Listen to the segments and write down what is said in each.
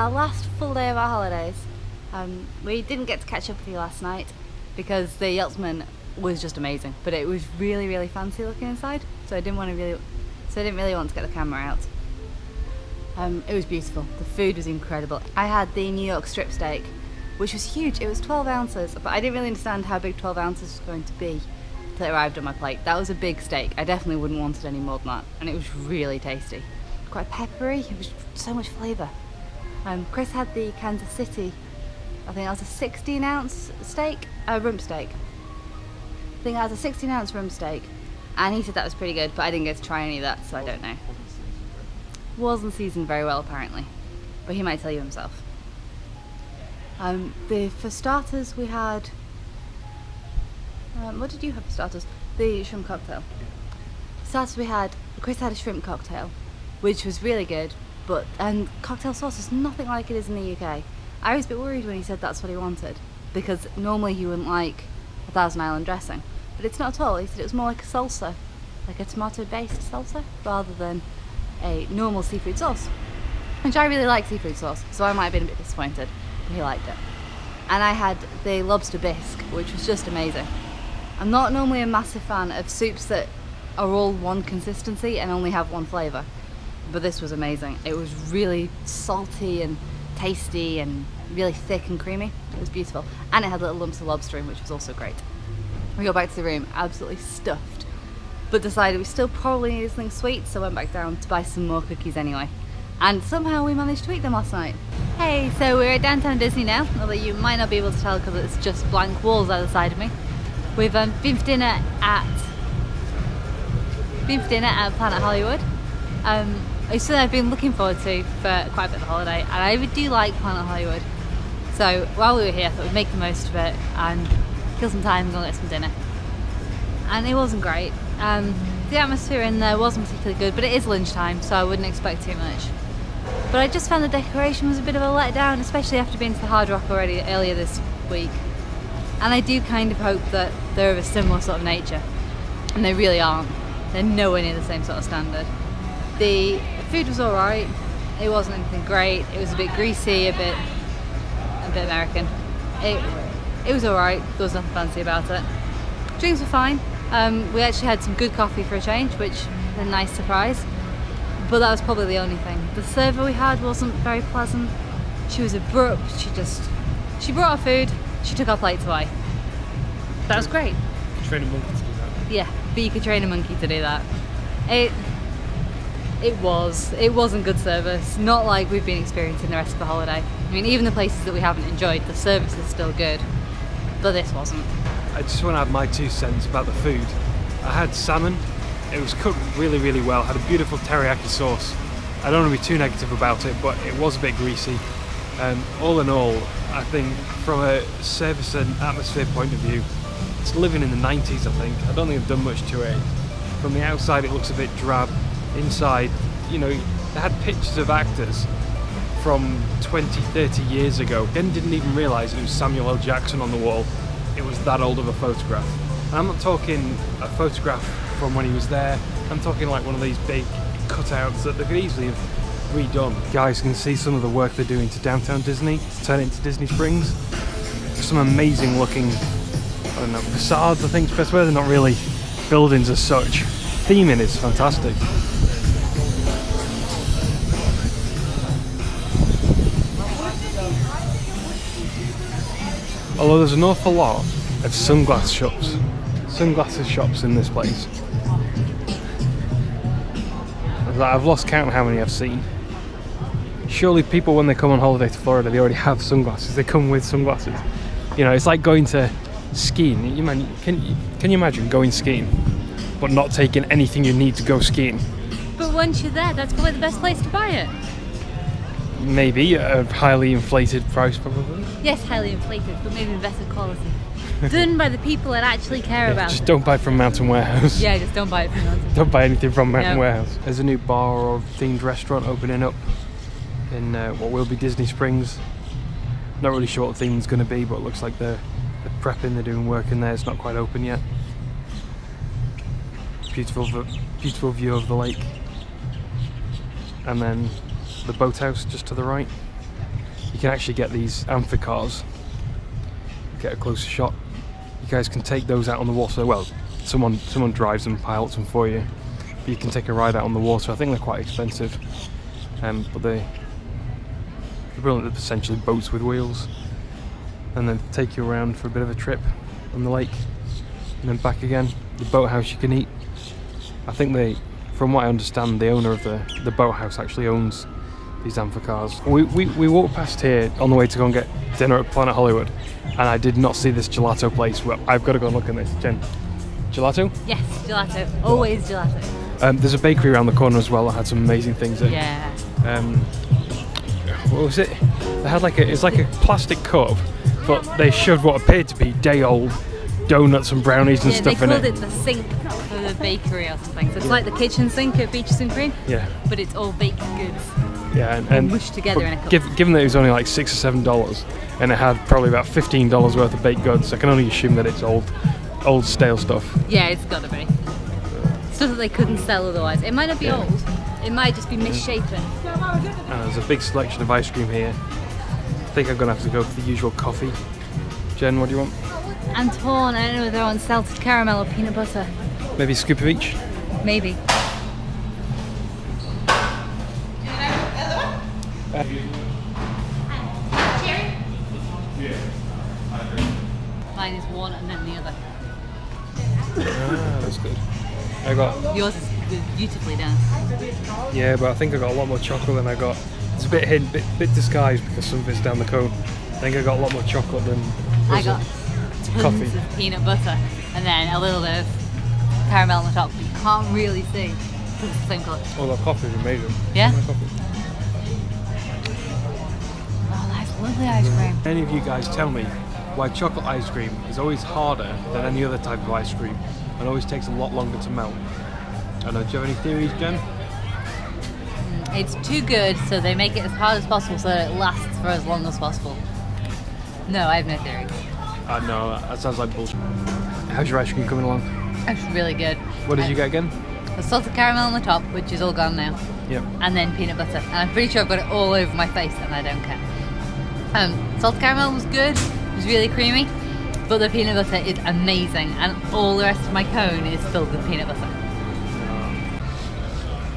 our last full day of our holidays. We didn't get to catch up with you last night because the yachtsman was just amazing, but it was really, really fancy looking inside, so I didn't really want to get the camera out. It was beautiful. The food was incredible. I had the New York strip steak, which was huge. It was 12 ounces, but I didn't really understand how big 12 ounces was going to be until it arrived on my plate. That was a big steak. I definitely wouldn't want it any more than that, and it was really tasty. Quite peppery. It was so much flavour. Chris had the Kansas City, I think that was a 16-ounce steak, rump steak. I think that was a 16-ounce rump steak, and he said that was pretty good, but I didn't get to try any of that, so I don't know. Wasn't seasoned very well apparently, but he might tell you himself. For starters we had, what did you have for starters? The shrimp cocktail. For starters Chris had a shrimp cocktail, which was really good, but cocktail sauce is nothing like it is in the UK. I was a bit worried when he said that's what he wanted, because normally he wouldn't like a Thousand Island dressing, but it's not at all. He said it was more like a salsa, like a tomato-based salsa, rather than a normal seafood sauce, which I really like seafood sauce, so I might have been a bit disappointed, but he liked it. And I had the lobster bisque, which was just amazing. I'm not normally a massive fan of soups that are all one consistency and only have one flavour, but this was amazing. It was really salty and tasty and really thick and creamy. It was beautiful, and it had little lumps of lobster in, which was also great. We got back to the room absolutely stuffed, but decided we still probably needed something sweet, so went back down to buy some more cookies anyway, and somehow we managed to eat them last night. Hey, so we're at downtown Disney now, although you might not be able to tell because it's just blank walls either side of me. We've been for dinner at Planet Hollywood. It's something I've been looking forward to for quite a bit of the holiday, and I really do like Planet Hollywood. So while we were here, I thought we'd make the most of it and kill some time and go get some dinner. And it wasn't great. The atmosphere in there wasn't particularly good, but it is lunchtime, so I wouldn't expect too much. But I just found the decoration was a bit of a letdown, especially after being to the Hard Rock already earlier this week. And I do kind of hope that they're of a similar sort of nature, and they really aren't. They're nowhere near the same sort of standard. The food was alright, it wasn't anything great, it was a bit greasy, a bit American. It was alright, there was nothing fancy about it. Drinks were fine. We actually had some good coffee for a change, which was a nice surprise, but that was probably the only thing. The server we had wasn't very pleasant. She was abrupt, she brought our food, she took our plates away. That was great. You could train a monkey to do that. Yeah, but you could train a monkey to do that. It wasn't good service, not like we've been experiencing the rest of the holiday. I mean, even the places that we haven't enjoyed, the service is still good, but this wasn't. I just want to add my 2 cents about the food. I had salmon, it was cooked really, really well, had a beautiful teriyaki sauce. I don't want to be too negative about it, but it was a bit greasy. All in all, I think from a service and atmosphere point of view, it's living in the 90s, I think. I don't think I've done much to it. From the outside, it looks a bit drab. Inside, you know, they had pictures of actors from 20, 30 years ago. Jen didn't even realise it was Samuel L. Jackson on the wall. It was that old of a photograph. And I'm not talking a photograph from when he was there. I'm talking like one of these big cutouts that they could easily have redone. Guys can see some of the work they're doing to downtown Disney, to turn it into Disney Springs. Some amazing looking, I don't know, facades I think is the best way. They're not really buildings as such. Theming is fantastic. Although there's an awful lot of sunglasses shops in this place. I've lost count of how many I've seen. Surely people, when they come on holiday to Florida, they already have sunglasses. They come with sunglasses. You know, it's like going to skiing. Can you imagine going skiing, but not taking anything you need to go skiing? But once you're there, that's probably the best place to buy it. Maybe a highly inflated price, probably. Yes, highly inflated, but maybe better quality. Done by the people that actually care about just it. Don't buy from Mountain Warehouse. Yeah, just don't buy it from Mountain. Don't buy anything from Mountain Warehouse. There's a new bar or themed restaurant opening up in what will be Disney Springs. Not really sure what the theme's going to be, but it looks like they're prepping, they're doing work in there. It's not quite open yet. Beautiful view of the lake. And then the boathouse just to the right. can actually get these amphicars. Get a closer shot. You guys can take those out on the water. Well, someone drives them, pilots them for you. But you can take a ride out on the water. I think they're quite expensive, but they're brilliant. They're essentially boats with wheels, and then take you around for a bit of a trip on the lake, and then back again. The boathouse you can eat. I think from what I understand, the owner of the boathouse actually owns these amphicars. We walked past here on the way to go and get dinner at Planet HollyWood, and I did not see this gelato place. Well, I've got to go and look at this. Jen, gelato? Yes, gelato. Always gelato. There's a bakery around the corner as well that had some amazing things. Yeah. What was it? They had it's like a plastic cup, but they shoved what appeared to be day-old donuts and brownies and stuff in it. They called it the sink for the bakery or something. So it's like the kitchen sink at Beaches and Cream. Yeah. But it's all baked goods. Yeah, and mushed together in a cup. Given that it was only like $6 or $7, and it had probably about $15 worth of baked goods, I can only assume that it's old stale stuff. Yeah, it's got to be. Stuff that they couldn't sell otherwise. It might not be old. It might just be misshapen. There's a big selection of ice cream here. I think I'm gonna have to go for the usual coffee. Jen, what do you want? I'm torn. I don't know whether I want salted caramel or peanut butter. Maybe a scoop of each? Maybe. Mine is one and then the other. That's good. Yours is beautifully done. Yeah, but I think I got a lot more chocolate than I got. It's a bit hidden, bit disguised because some of it's down the cone. I think I got a lot more chocolate than I got tons coffee. of peanut butter and then a little bit of caramel on the top. But you can't really see because it's the same colour. Oh, that coffee is amazing. Yeah? Coffee. Oh, that's lovely ice cream. Any of you guys tell me why chocolate ice cream is always harder than any other type of ice cream and always takes a lot longer to melt? I don't know, do you have any theories, Jen? It's too good, so they make it as hard as possible so that it lasts for as long as possible. No, I have no theories. No, that sounds like bullshit. How's your ice cream coming along? It's really good. What did you get again? The salted caramel on the top, which is all gone now. Yep. And then peanut butter. And I'm pretty sure I've got it all over my face and I don't care. Salted caramel was good. It was really creamy. But the peanut butter is amazing. And all the rest of my cone is filled with peanut butter.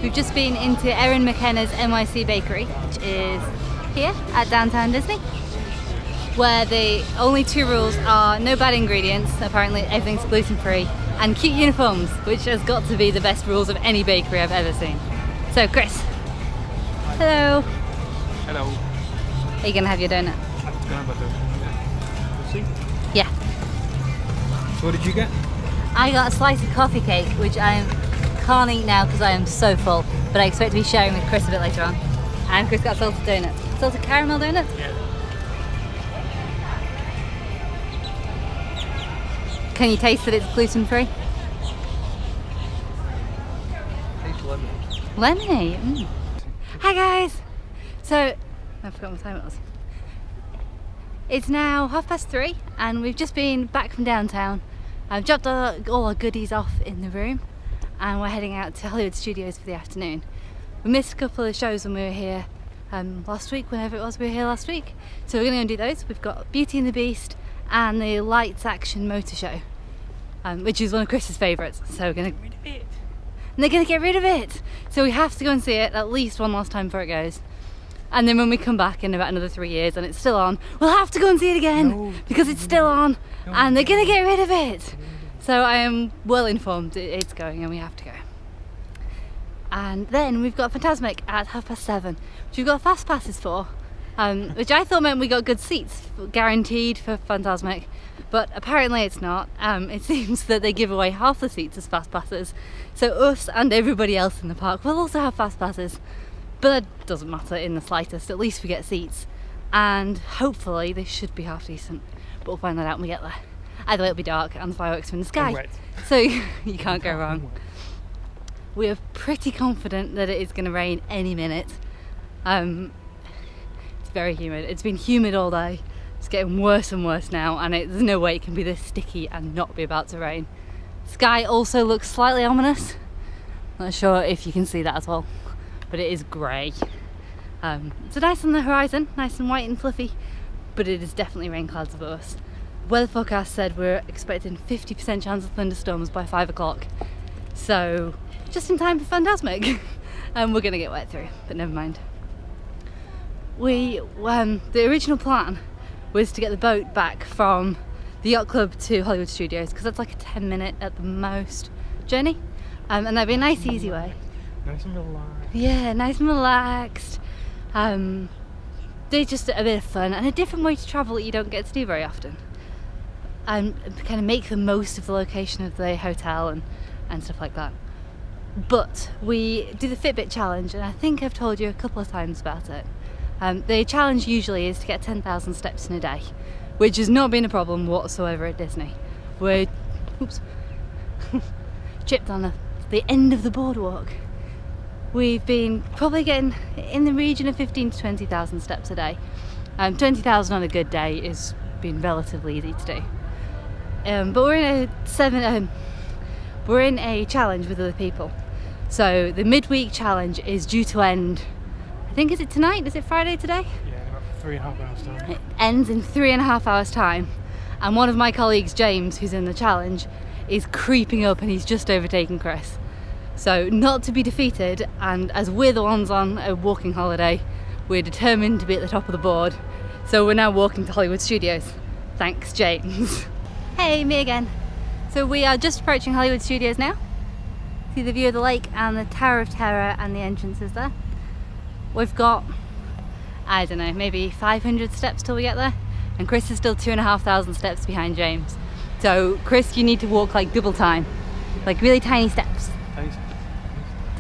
We've just been into Erin McKenna's NYC Bakery, which is here at Downtown Disney, where the only two rules are no bad ingredients, apparently everything's gluten-free, and cute uniforms, which has got to be the best rules of any bakery I've ever seen. So Chris, hello. Hello. Are you going to have your donut? I'm going to have a donut. We'll see. Yeah. So what did you get? I got a slice of coffee cake, which I can't eat now because I am so full, but I expect to be sharing with Chris a bit later on. And Chris got a salted donut. Salted caramel donut? Yeah. Can you taste that it's gluten-free? Tastes lemon. Lemony. Mm. Hi guys! So, I forgot what time it was. It's now 3:30 and we've just been back from downtown. I've dropped all our goodies off in the room and we're heading out to HollyWood Studios for the afternoon. We missed a couple of shows when we were here last week, whenever it was we were here last week. So we're going to go and do those. We've got Beauty and the Beast and the Lights Action Motor Show, which is one of Chris's favourites. So we're going to get rid of it. And they're going to get rid of it. So we have to go and see it at least one last time before it goes. And then when we come back in about another 3 years and it's still on, we'll have to go and see it again because it's still on and they're going to get rid of it. So I am well informed it's going and we have to go. And then we've got Fantasmic at 7:30, which we've got fast passes for, which I thought meant we got good seats, guaranteed for Fantasmic, but apparently it's not. It seems that they give away half the seats as fast passes, so us and everybody else in the park will also have fast passes, but that doesn't matter in the slightest. At least we get seats, and hopefully they should be half decent, but we'll find that out when we get there. Either way it'll be dark and the fireworks are in the sky, so you can't go wrong. We are pretty confident that it is going to rain any minute. It's very humid. It's been humid all day. It's getting worse and worse now, and there's no way it can be this sticky and not be about to rain. Sky also looks slightly ominous. Not sure if you can see that at all, but it is grey. It's nice on the horizon, nice and white and fluffy, but it is definitely rain clouds above us. Weather forecast said we're expecting 50% chance of thunderstorms by 5 o'clock. So just in time for Fantasmic. And we're gonna get wet through, but never mind. The original plan was to get the boat back from the yacht club to HollyWood Studios, because that's like a 10-minute at the most journey. And that'd be a nice easy way. Nice and relaxed. Yeah, nice and relaxed. They're just a bit of fun and a different way to travel that you don't get to do very often. And kind of make the most of the location of the hotel and stuff like that. But we do the Fitbit challenge, and I think I've told you a couple of times about it. The challenge usually is to get 10,000 steps in a day, which has not been a problem whatsoever at Disney. We're chipped on the end of the boardwalk. We've been probably getting in the region of 15 to 20,000 steps a day. 20,000 on a good day is been relatively easy to do. But we're in a challenge with other people. So the midweek challenge is due to end, I think, is it tonight? Is it Friday today? Yeah, in about 3.5 hours time. It ends in 3.5 hours time. And one of my colleagues, James, who's in the challenge, is creeping up and he's just overtaken Chris. So not to be defeated, and as we're the ones on a walking holiday, we're determined to be at the top of the board. So we're now walking to HollyWood Studios. Thanks, James. Hey, me again. So we are just approaching HollyWood Studios now. See the view of the lake and the Tower of Terror and the entrances there. We've got, I don't know, maybe 500 steps till we get there. And Chris is still 2,500 steps behind James. So Chris, you need to walk like double time. Like really tiny steps.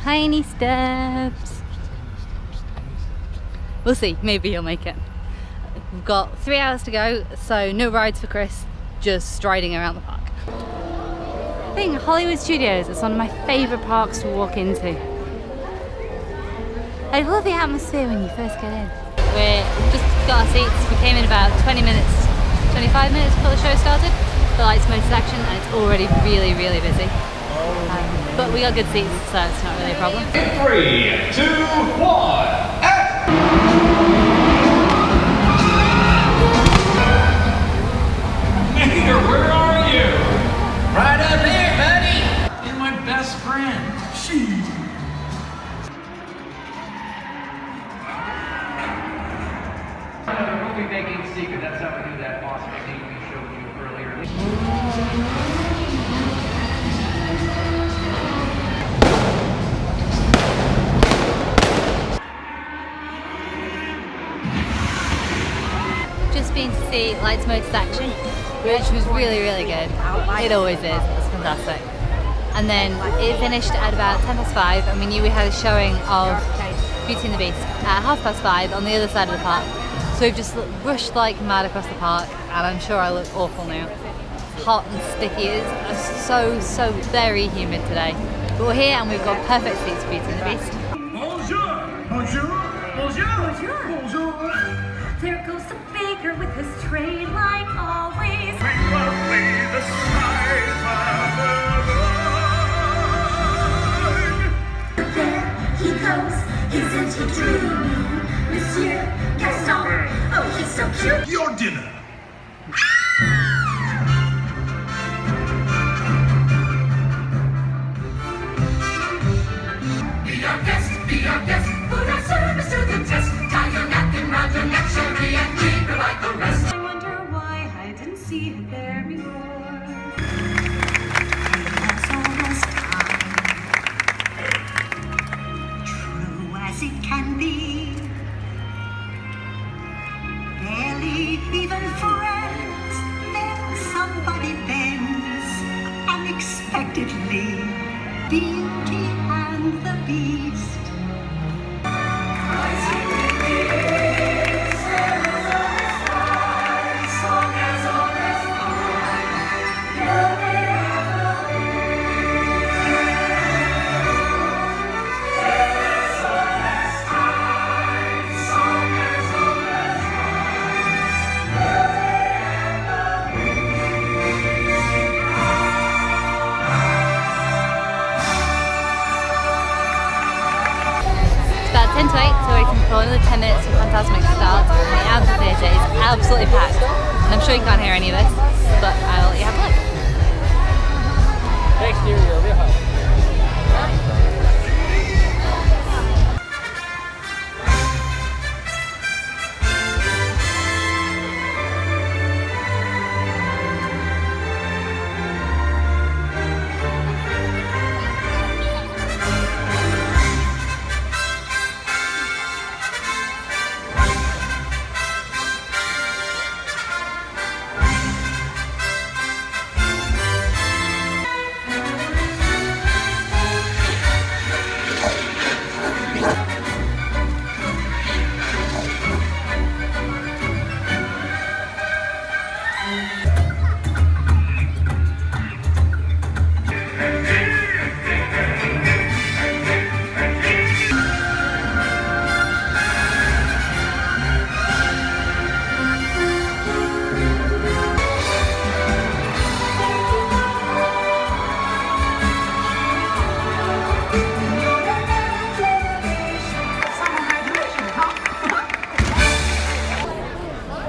Tiny steps. We'll see, maybe he'll make it. We've got 3 hours to go, so no rides for Chris, just striding around the park. I think HollyWood Studios is one of my favourite parks to walk into. I love the atmosphere when you first get in. We just got our seats, we came in about 25 minutes before the show started. The lights most action and it's already really, really busy. But we got good seats, so it's not really a problem. 3, 2, 1, act! Nigger, where are you? Right up there, buddy! You're my best friend. She. We'll be making a secret. That's how we do that boss technique we showed you earlier. Just been to see Lights Motors Action, which was really, really good. It always is, it's fantastic. And then it finished at about 5:10, and we knew we had a showing of Beauty and the Beast at 5:30 on the other side of the park. So we've just rushed like mad across the park, and I'm sure I look awful now. It's hot and sticky, it's so very humid today. But we're here and we've got perfect seats for Beauty and the Beast. Bonjour! Bonjour! Bonjour! Bonjour. Bonjour! There goes the baker with his tray like always. Roughly the size of the There he goes, isn't he true? Monsieur Gaston, oh he's so cute. Your dinner! Be our guest, put our service to the test. Tie your napkin round your neck, Sherry, and keep her like the rest. I wonder why I didn't see her there before. That's almost time. True as it can be. Barely even friends. Then somebody bends unexpectedly. Beauty and the Beast. About 10 to 8, so we can for another 10 minutes for Fantasmic to start. The amphitheatre is absolutely packed. And I'm sure you can't hear any of this, but I'll let you have a look. Exterior, real high.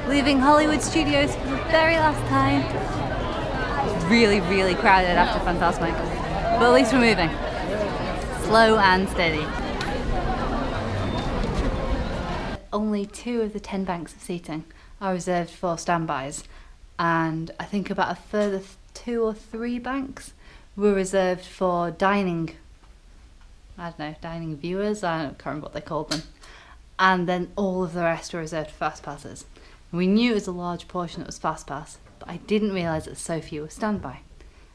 Leaving HollyWood Studios for the very last time. Really, really crowded after Fantasmic, but at least we're moving. Slow and steady. Only 2 of the 10 banks of seating are reserved for standbys, and I think about a further 2 or 3 banks were reserved for dining. I don't know, dining viewers. I can't remember what they called them. And then all of the rest were reserved for fast passes. We knew it was a large portion that was fast pass, but I didn't realise that so few were standby.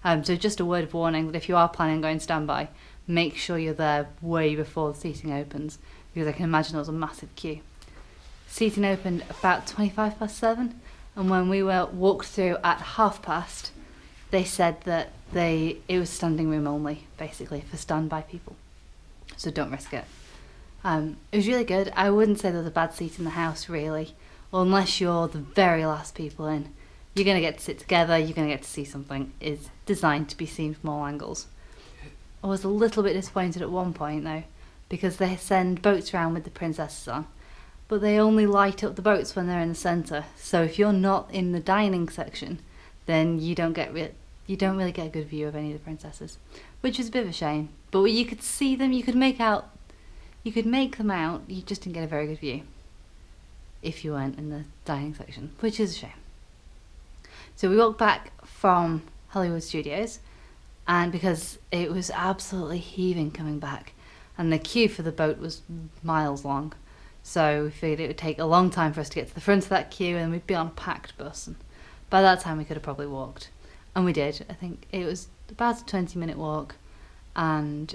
So just a word of warning that if you are planning on going standby, make sure you're there way before the seating opens, because I can imagine there was a massive queue. Seating opened about 7:25, and when we walked through at past, they said that it was standing room only, basically, for standby people. So don't risk it. It was really good. I wouldn't say there was a bad seat in the house, really. Unless you're the very last people in. You're going to get to sit together, you're going to get to see something. It's designed to be seen from all angles. I was a little bit disappointed at one point though, because they send boats around with the princesses on, but they only light up the boats when they're in the centre. So if you're not in the dining section, then you don't really get a good view of any of the princesses, which is a bit of a shame. But you could see them, you could make them out, you just didn't get a very good view if you weren't in the dining section, which is a shame. So we walked back from HollyWood Studios, and because it was absolutely heaving coming back, and the queue for the boat was miles long, so we figured it would take a long time for us to get to the front of that queue, and we'd be on a packed bus, and by that time we could have probably walked. And we did. I think it was about a 20-minute walk, and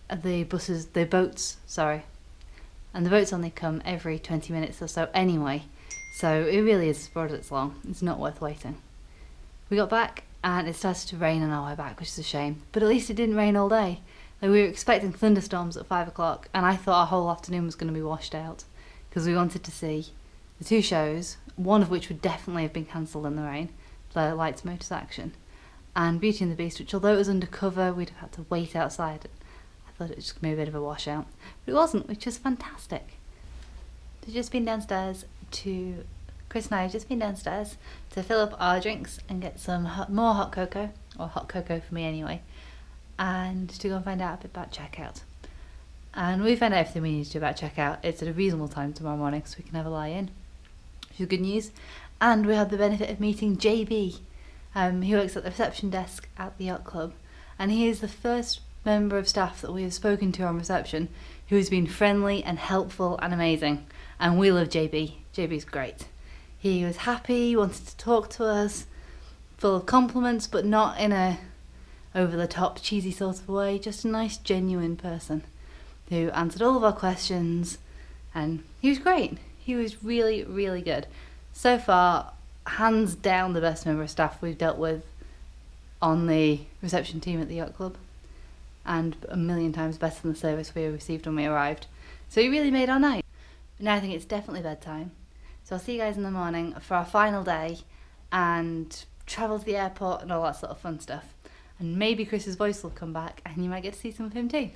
the boats only come every 20 minutes or so anyway, so it really is as broad as it's long. It's not worth waiting. We got back and it started to rain on our way back, which is a shame, but at least it didn't rain all day. Like, we were expecting thunderstorms at 5 o'clock, and I thought our whole afternoon was going to be washed out, because we wanted to see the 2 shows, one of which would definitely have been cancelled in the rain, the Lights, Motors, Action, and Beauty and the Beast, which although it was undercover, we'd have had to wait outside. I thought it was just going to be a bit of a washout, but it wasn't, which was fantastic. Chris and I have just been downstairs to fill up our drinks and get some more hot cocoa, or hot cocoa for me anyway, and to go and find out a bit about checkout. And we found out everything we need to do about checkout. It's at a reasonable time tomorrow morning, so we can have a lie-in, which is good news. And we had the benefit of meeting JB. He works at the reception desk at the yacht club, and he is the first member of staff that we have spoken to on reception who has been friendly and helpful and amazing, and we love JB. JB's great. He was happy, wanted to talk to us, full of compliments, but not in a over-the-top cheesy sort of way, just a nice genuine person who answered all of our questions, and he was great. He was really, really good. So far, hands down the best member of staff we've dealt with on the reception team at the yacht club, and a million times better than the service we received when we arrived. So he really made our night. But now I think it's definitely bedtime. So I'll see you guys in the morning for our final day and travel to the airport and all that sort of fun stuff. And maybe Chris's voice will come back and you might get to see some of him too.